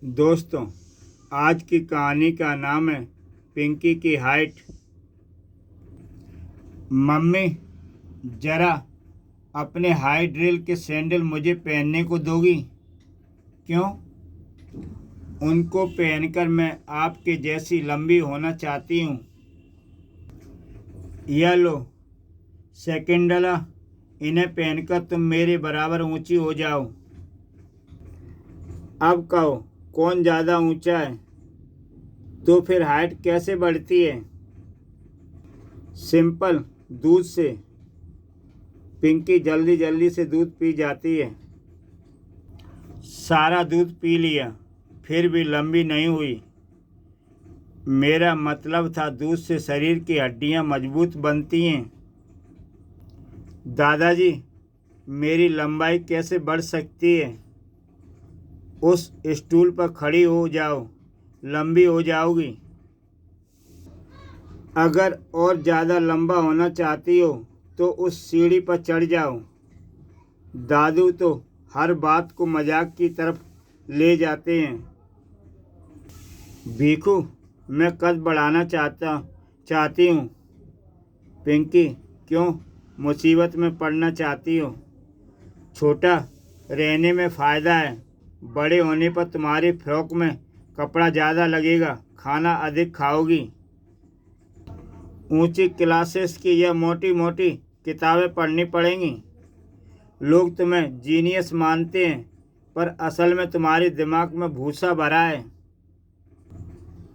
दोस्तों, आज की कहानी का नाम है पिंकी की हाइट। मम्मी, जरा अपने हाई ड्रिल के सैंडल मुझे पहनने को दोगी? क्यों? उनको पहनकर मैं आपके जैसी लंबी होना चाहती हूँ। यह लो सेकेंडला, इन्हें पहनकर तुम मेरे बराबर ऊंची हो जाओ। अब कहो, कौन ज़्यादा ऊंचा है? तो फिर हाइट कैसे बढ़ती है? सिंपल, दूध से। पिंकी जल्दी जल्दी से दूध पी जाती है। सारा दूध पी लिया, फिर भी लंबी नहीं हुई। मेरा मतलब था दूध से शरीर की हड्डियां मजबूत बनती हैं। दादाजी, मेरी लंबाई कैसे बढ़ सकती है? उस स्टूल पर खड़ी हो जाओ, लंबी हो जाओगी। अगर और ज़्यादा लंबा होना चाहती हो तो उस सीढ़ी पर चढ़ जाओ। दादू तो हर बात को मजाक की तरफ ले जाते हैं। भीखू, मैं कद बढ़ाना चाहती हूँ। पिंकी, क्यों मुसीबत में पड़ना चाहती हो? छोटा रहने में फ़ायदा है, बड़े होने पर तुम्हारी फ्रॉक में कपड़ा ज़्यादा लगेगा, खाना अधिक खाओगी। ऊंची क्लासेस की यह मोटी मोटी किताबें पढ़नी पड़ेंगी। लोग तुम्हें जीनियस मानते हैं, पर असल में तुम्हारे दिमाग में भूसा भरा है।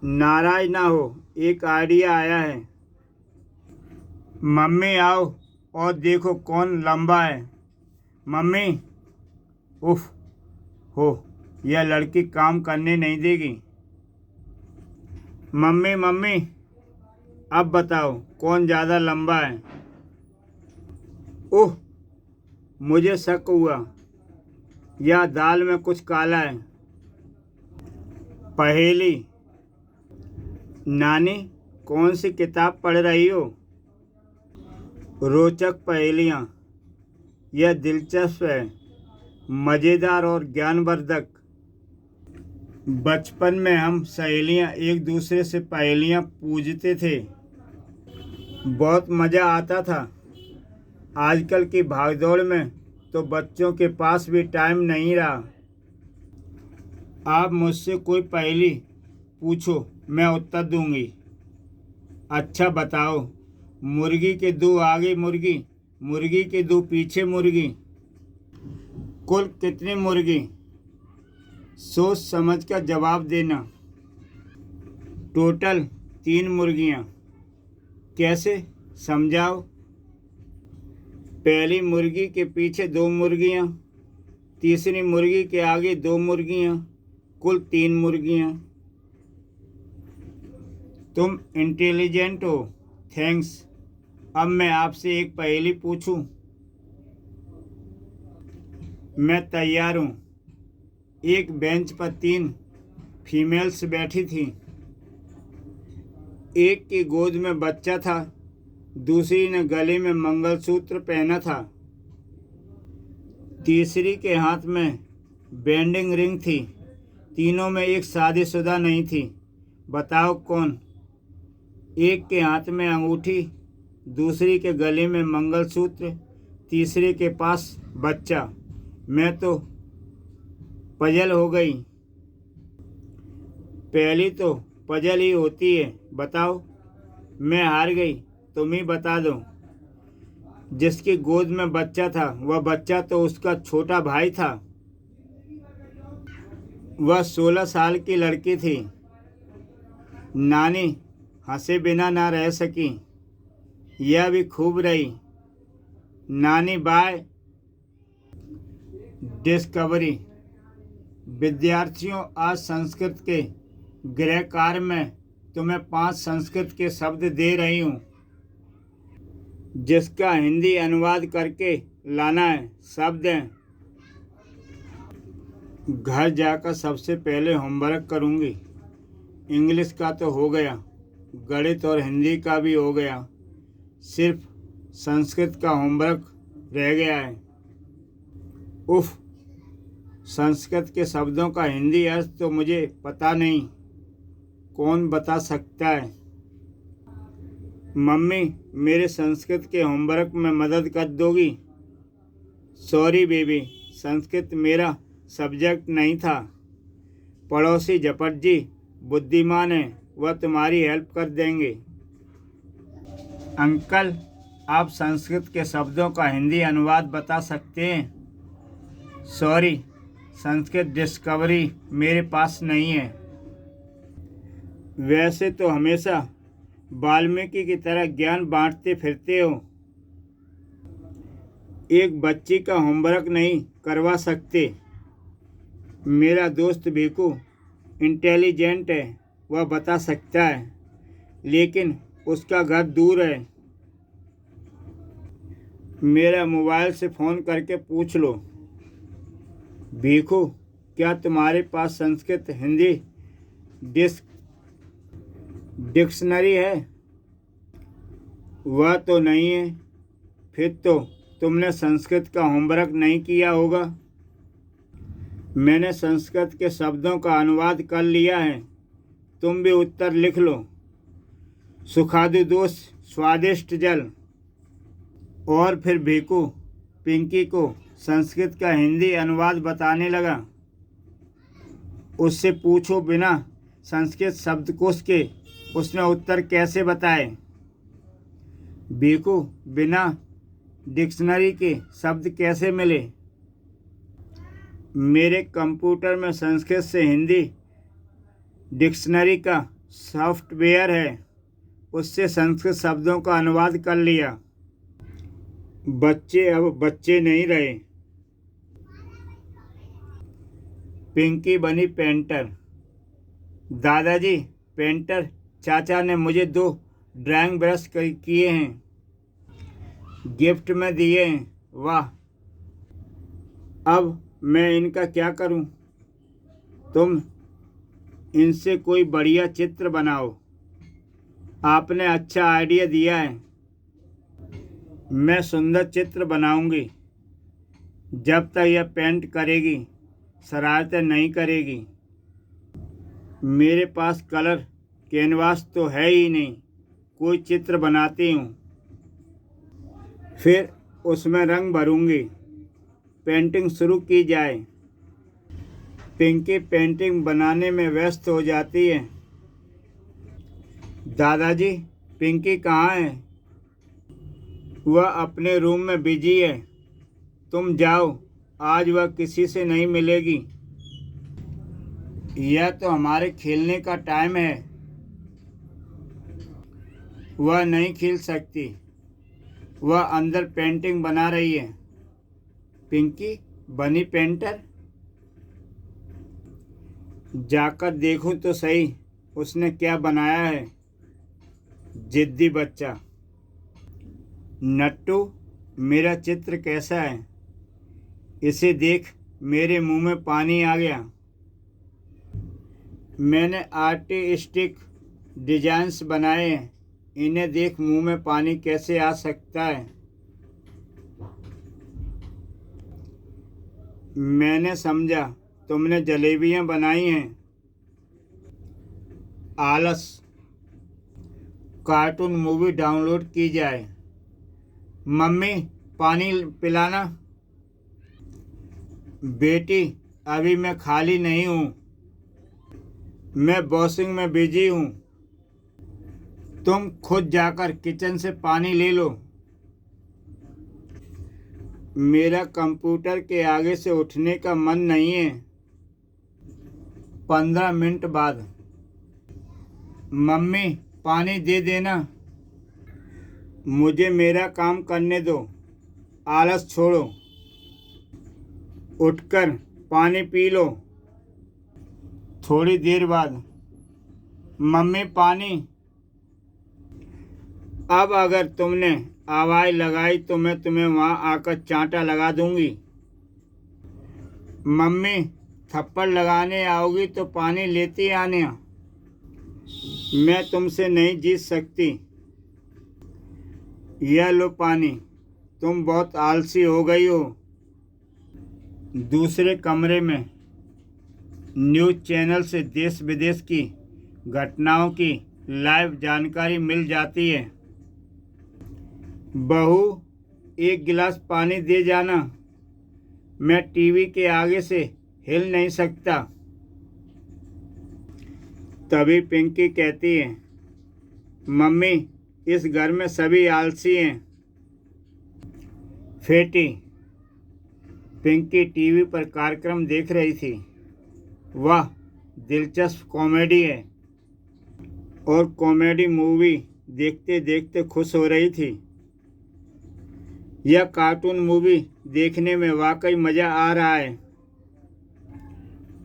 नाराज ना हो, एक आइडिया आया है। मम्मी, आओ और देखो कौन लंबा है। मम्मी, उफ हो, यह लड़की काम करने नहीं देगी। मम्मी मम्मी, अब बताओ कौन ज़्यादा लंबा है? ओह, मुझे शक हुआ, या दाल में कुछ काला है। पहेली। नानी, कौन सी किताब पढ़ रही हो? रोचक पहेलियाँ। यह दिलचस्प है, मज़ेदार और ज्ञानवर्धक। बचपन में हम सहेलियाँ एक दूसरे से पहेलियाँ पूछते थे, बहुत मज़ा आता था। आजकल की भागदौड़ में तो बच्चों के पास भी टाइम नहीं रहा। आप मुझसे कोई पहेली पूछो, मैं उत्तर दूंगी। अच्छा बताओ, मुर्गी के दो आगे मुर्गी, मुर्गी के दो पीछे मुर्गी, कुल कितनी मुर्गी? सोच समझ कर जवाब देना। टोटल 3 मुर्गियाँ। कैसे, समझाओ। पहली मुर्गी के पीछे 2 मुर्गियाँ, तीसरी मुर्गी के आगे 2 मुर्गियाँ, कुल 3 मुर्गियाँ। तुम इंटेलिजेंट हो, थैंक्स। अब मैं आपसे एक पहेली पूछूं? मैं तैयार हूँ। एक बेंच पर 3 फीमेल्स बैठी थीं। एक की गोद में बच्चा था, दूसरी ने गले में मंगलसूत्र पहना था, तीसरी के हाथ में बेंडिंग रिंग थी। तीनों में एक शादीशुदा नहीं थी। बताओ कौन? एक के हाथ में अंगूठी, दूसरी के गले में मंगलसूत्र, तीसरे के पास बच्चा। मैं तो पजल हो गई। पहली तो पजल ही होती है। बताओ। मैं हार गई, तुम ही बता दो। जिसकी गोद में बच्चा था, वह बच्चा तो उसका छोटा भाई था। वह 16 साल की लड़की थी। नानी हंसे बिना ना रह सकी। यह भी खूब रही। नानी बाय। डिस्कवरी। विद्यार्थियों, आज संस्कृत के गृह कार्य में तुम्हें 5 संस्कृत के शब्द दे रही हूँ, जिसका हिंदी अनुवाद करके लाना है। शब्द हैं। घर जाकर सबसे पहले होमवर्क करूँगी। इंग्लिश का तो हो गया, गणित और हिंदी का भी हो गया, सिर्फ संस्कृत का होमवर्क रह गया है। उफ, संस्कृत के शब्दों का हिंदी अर्थ तो मुझे पता नहीं, कौन बता सकता है? मम्मी, मेरे संस्कृत के होमवर्क में मदद कर दोगी? सॉरी बेबी, संस्कृत मेरा सब्जेक्ट नहीं था। पड़ोसी झपट जी बुद्धिमान है, वह तुम्हारी हेल्प कर देंगे। अंकल, आप संस्कृत के शब्दों का हिंदी अनुवाद बता सकते हैं? सॉरी, संस्कृत डिस्कवरी मेरे पास नहीं है। वैसे तो हमेशा वाल्मीकि की तरह ज्ञान बांटते फिरते हो, एक बच्ची का होमवर्क नहीं करवा सकते। मेरा दोस्त भिकू इंटेलिजेंट है, वह बता सकता है, लेकिन उसका घर दूर है। मेरा मोबाइल से फ़ोन करके पूछ लो। भिकू, क्या तुम्हारे पास संस्कृत हिंदी डिक्शनरी है? वह तो नहीं है। फिर तो तुमने संस्कृत का होमवर्क नहीं किया होगा। मैंने संस्कृत के शब्दों का अनुवाद कर लिया है, तुम भी उत्तर लिख लो। सुखादु दोष स्वादिष्ट जल। और फिर भिकू पिंकी को संस्कृत का हिंदी अनुवाद बताने लगा। उससे पूछो बिना संस्कृत शब्दकोश के उसने उत्तर कैसे बताए? भिकू, बिना डिक्शनरी के शब्द कैसे मिले? मेरे कंप्यूटर में संस्कृत से हिंदी डिक्शनरी का सॉफ्टवेयर है, उससे संस्कृत शब्दों का अनुवाद कर लिया। बच्चे अब बच्चे नहीं रहे। पिंकी बनी पेंटर। दादाजी, पेंटर चाचा ने मुझे 2 ड्राइंग ब्रश किए हैं, गिफ्ट में दिए हैं। वाह, अब मैं इनका क्या करूं? तुम इनसे कोई बढ़िया चित्र बनाओ। आपने अच्छा आइडिया दिया है। मैं सुंदर चित्र बनाऊंगी। जब तक यह पेंट करेगी, शरारतें नहीं करेगी। मेरे पास कलर कैनवास तो है ही नहीं, कोई चित्र बनाती हूँ, फिर उसमें रंग भरूंगी। पेंटिंग शुरू की जाए। पिंकी पेंटिंग बनाने में व्यस्त हो जाती है। दादाजी, पिंकी कहाँ है? वह अपने रूम में बिजी है। तुम जाओ, आज वह किसी से नहीं मिलेगी। यह तो हमारे खेलने का टाइम है। वह नहीं खेल सकती, वह अंदर पेंटिंग बना रही है। पिंकी बनी पेंटर। जाकर देखूं तो सही उसने क्या बनाया है। जिद्दी बच्चा। नट्टू, मेरा चित्र कैसा है? इसे देख मेरे मुंह में पानी आ गया। मैंने आर्टिस्टिक डिजाइन्स बनाए हैं, इन्हें देख मुंह में पानी कैसे आ सकता है? मैंने समझा तुमने जलेबियां बनाई हैं। आलस। कार्टून मूवी डाउनलोड की जाए। मम्मी, पानी पिलाना। बेटी, अभी मैं खाली नहीं हूँ, मैं वॉशिंग में बिजी हूँ। तुम खुद जाकर किचन से पानी ले लो। मेरा कंप्यूटर के आगे से उठने का मन नहीं है। 15 मिनट बाद। मम्मी, पानी दे देना। मुझे मेरा काम करने दो, आलस छोड़ो। उठकर पानी पी लो। थोड़ी देर बाद। मम्मी, पानी। अब अगर तुमने आवाज़ लगाई तो मैं तुम्हें वहाँ आकर चांटा लगा दूंगी। मम्मी, थप्पड़ लगाने आओगी तो पानी लेती आना। मैं तुमसे नहीं जीत सकती। यह लो पानी। तुम बहुत आलसी हो गई हो। दूसरे कमरे में न्यूज़ चैनल से देश विदेश की घटनाओं की लाइव जानकारी मिल जाती है। बहू, एक गिलास पानी दे जाना, मैं टीवी के आगे से हिल नहीं सकता। तभी पिंकी कहती है, मम्मी, इस घर में सभी आलसी हैं। फेटी। पिंकी टीवी पर कार्यक्रम देख रही थी। वाह, दिलचस्प कॉमेडी है। और कॉमेडी मूवी देखते देखते खुश हो रही थी। यह कार्टून मूवी देखने में वाकई मज़ा आ रहा है।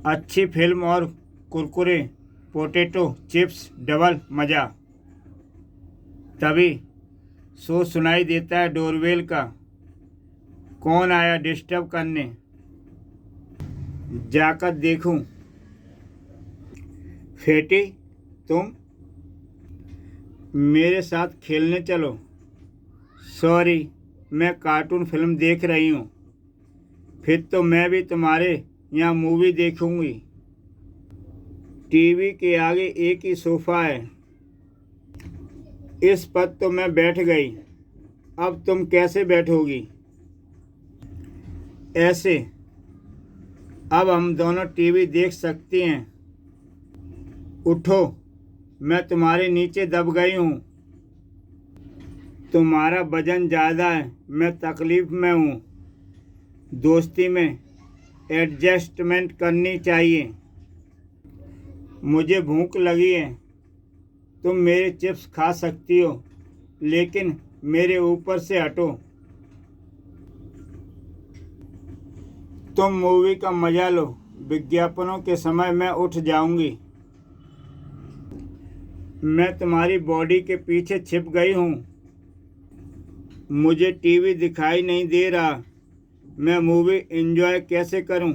अच्छी फिल्म और कुरकुरे पोटैटो चिप्स डबल मज़ा। तभी शोर सुनाई देता है डोरबेल का। कौन आया डिस्टर्ब करने? जाकर देखूं। फेटी, तुम मेरे साथ खेलने चलो। सॉरी, मैं कार्टून फिल्म देख रही हूँ। फिर तो मैं भी तुम्हारे यहाँ मूवी देखूंगी। टीवी के आगे एक ही सोफ़ा है, इस पर तो मैं बैठ गई। अब तुम कैसे बैठोगी? ऐसे। अब हम दोनों टीवी देख सकती हैं। उठो, मैं तुम्हारे नीचे दब गई हूँ। तुम्हारा वजन ज़्यादा है, मैं तकलीफ में हूँ। दोस्ती में एडजस्टमेंट करनी चाहिए। मुझे भूख लगी है। तुम मेरे चिप्स खा सकती हो, लेकिन मेरे ऊपर से हटो। तुम मूवी का मज़ा लो। विज्ञापनों के समय मैं उठ जाऊंगी। मैं तुम्हारी बॉडी के पीछे छिप गई हूँ। मुझे टीवी दिखाई नहीं दे रहा। मैं मूवी एंजॉय कैसे करूं?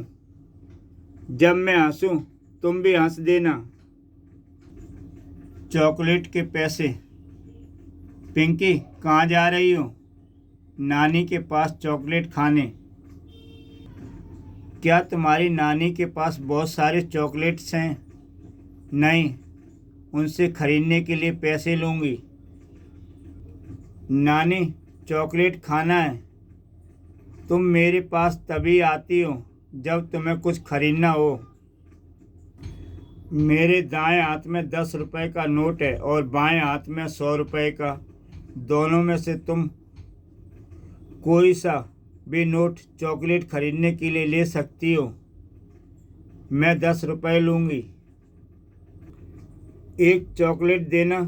जब मैं हंसूं, तुम भी हंस देना। चॉकलेट के पैसे। पिंकी, कहाँ जा रही हो? नानी के पास चॉकलेट खाने। क्या तुम्हारी नानी के पास बहुत सारे चॉकलेट्स हैं? नहीं, उनसे खरीदने के लिए पैसे लूँगी। नानी, चॉकलेट खाना है। तुम मेरे पास तभी आती हो जब तुम्हें कुछ खरीदना हो। मेरे दाएं हाथ में 10 रुपए का नोट है और बाएं हाथ में 100 रुपए का। दोनों में से तुम कोई सा भी नोट चॉकलेट खरीदने के लिए ले सकती हो। मैं 10 रुपए लूँगी। एक चॉकलेट देना।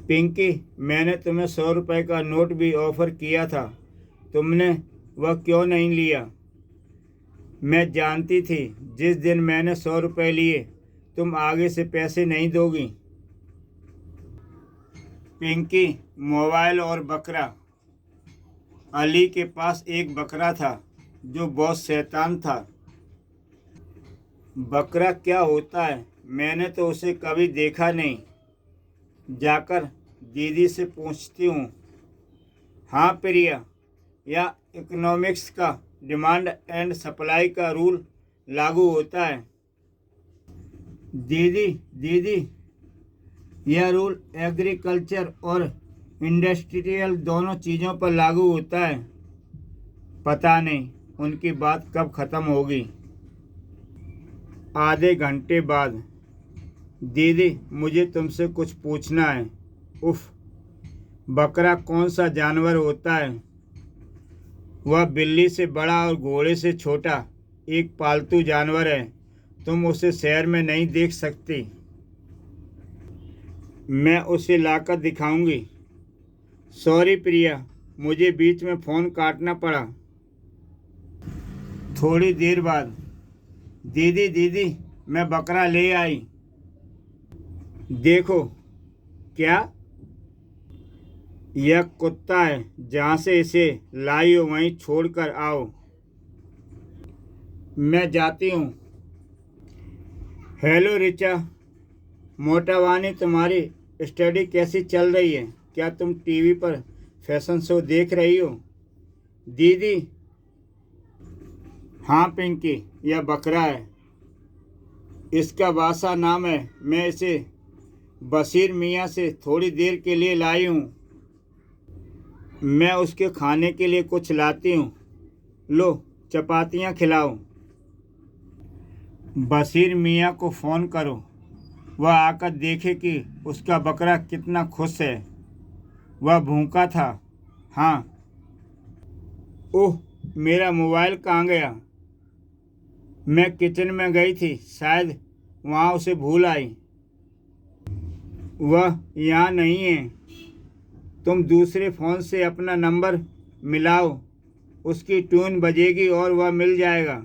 पिंकी, मैंने तुम्हें 100 रुपए का नोट भी ऑफ़र किया था, तुमने वह क्यों नहीं लिया? मैं जानती थी जिस दिन मैंने 100 रुपये लिए तुम आगे से पैसे नहीं दोगी। पिंकी, मोबाइल और बकरा। अली के पास एक बकरा था जो बहुत शैतान था। बकरा क्या होता है? मैंने तो उसे कभी देखा नहीं। जाकर दीदी से पूछती हूँ। हाँ प्रिया, या इकोनॉमिक्स का डिमांड एंड सप्लाई का रूल लागू होता है। दीदी, यह रूल एग्रीकल्चर और इंडस्ट्रियल दोनों चीज़ों पर लागू होता है। पता नहीं उनकी बात कब ख़त्म होगी। आधे घंटे बाद। दीदी, मुझे तुमसे कुछ पूछना है। उफ, बकरा कौन सा जानवर होता है? वह बिल्ली से बड़ा और घोड़े से छोटा एक पालतू जानवर है। तुम उसे शहर में नहीं देख सकती। मैं उसे लाकर दिखाऊंगी। सॉरी प्रिया, मुझे बीच में फ़ोन काटना पड़ा। थोड़ी देर बाद। दीदी, मैं बकरा ले आई। देखो। क्या? यह कुत्ता है। जहाँ से इसे लाई हो वहीं छोड़ कर आओ। मैं जाती हूँ। हेलो रिचा। मोटावानी, तुम्हारी स्टडी कैसी चल रही है? क्या तुम टीवी पर फैशन शो देख रही हो? दीदी, हाँ पिंकी, यह बकरा है। इसका बासा नाम है। मैं इसे बशीर मियाँ से थोड़ी देर के लिए लाई हूँ। मैं उसके खाने के लिए कुछ लाती हूँ। लो, चपातियाँ खिलाओ। बशीर मियाँ को फ़ोन करो, वह आकर देखे कि उसका बकरा कितना खुश है। वह भूखा था। हाँ। ओह, मेरा मोबाइल कहाँ गया? मैं किचन में गई थी, शायद वहाँ उसे भूल आई। वह यहाँ नहीं है। तुम दूसरे फ़ोन से अपना नंबर मिलाओ, उसकी ट्यून बजेगी और वह मिल जाएगा।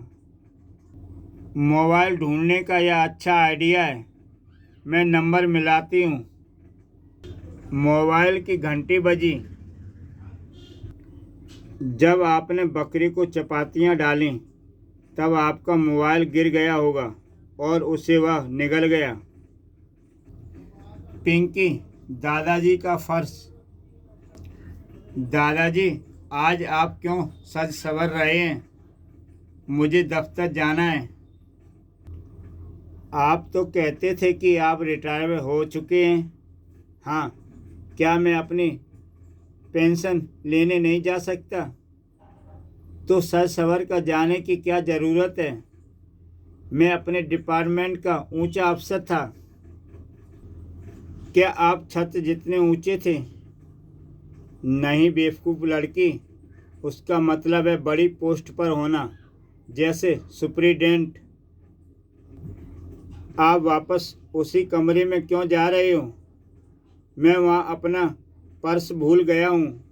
मोबाइल ढूंढने का यह अच्छा आइडिया है। मैं नंबर मिलाती हूँ। मोबाइल की घंटी बजी। जब आपने बकरी को चपातियाँ डालीं, तब आपका मोबाइल गिर गया होगा और उसे वह निगल गया। पिंकी, दादाजी का फर्श। दादाजी, आज आप क्यों सज संवर रहे हैं? मुझे दफ्तर जाना है। आप तो कहते थे कि आप रिटायर हो चुके हैं। हाँ, क्या मैं अपनी पेंशन लेने नहीं जा सकता? तो सज संवर कर जाने की क्या ज़रूरत है? मैं अपने डिपार्टमेंट का ऊंचा अफसर था। क्या आप छत जितने ऊंचे थे? नहीं बेवकूफ़ लड़की, उसका मतलब है बड़ी पोस्ट पर होना, जैसे सुपरिटेंडेंट। आप वापस उसी कमरे में क्यों जा रहे हो? मैं वहाँ अपना पर्स भूल गया हूँ।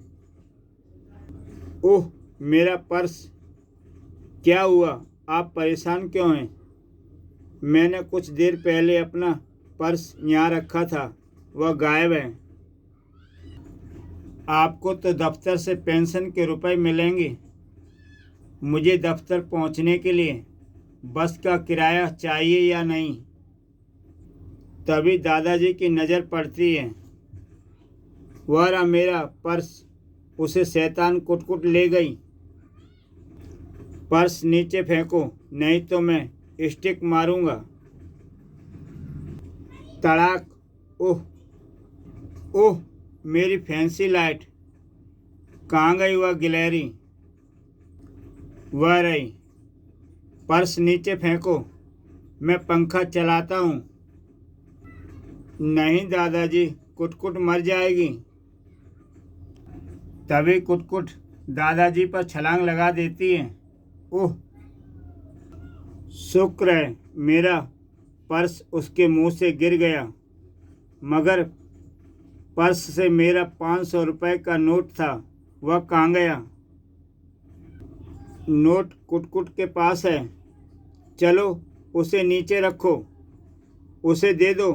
ओह, मेरा पर्स। क्या हुआ? आप परेशान क्यों हैं? मैंने कुछ देर पहले अपना पर्स यहाँ रखा था, वह गायब है। आपको तो दफ्तर से पेंशन के रुपए मिलेंगे। मुझे दफ्तर पहुँचने के लिए बस का किराया चाहिए या नहीं? तभी दादाजी की नज़र पड़ती है। वह रहा मेरा पर्स, उसे शैतान कुट-कुट ले गई। पर्स नीचे फेंको, नहीं तो मैं स्टिक मारूंगा। तड़ाक। ओह ओह, मेरी फैंसी लाइट। कहाँ गई वह गिलहरी? वह रही। पर्स नीचे फेंको, मैं पंखा चलाता हूँ। नहीं दादाजी, कुटकुट मर जाएगी। तभी कुटकुट दादाजी पर छलांग लगा देती है। ओह, शुक्र है मेरा पर्स उसके मुंह से गिर गया, मगर पर्स से मेरा 500 रुपये का नोट था, वह कहाँ गया? नोट कुटकुट के पास है। चलो, उसे नीचे रखो, उसे दे दो।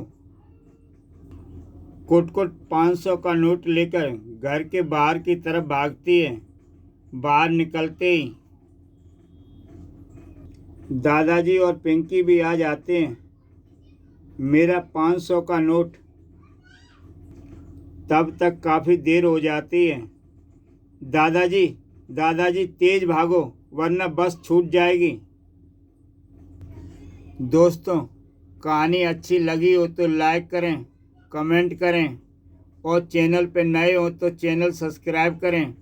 कुटकुट 500 का नोट लेकर घर के बाहर की तरफ भागती है। बाहर निकलते ही दादाजी और पिंकी भी आ जाते हैं। मेरा 500 का नोट। तब तक काफ़ी देर हो जाती है। दादाजी, दादाजी तेज भागो, वरना बस छूट जाएगी। दोस्तों, कहानी अच्छी लगी हो तो लाइक करें, कमेंट करें और चैनल पर नए हो तो चैनल सब्सक्राइब करें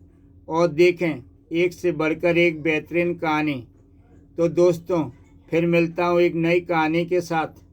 और देखें एक से बढ़कर एक बेहतरीन कहानी। तो दोस्तों, फिर मिलता हूँ एक नई कहानी के साथ।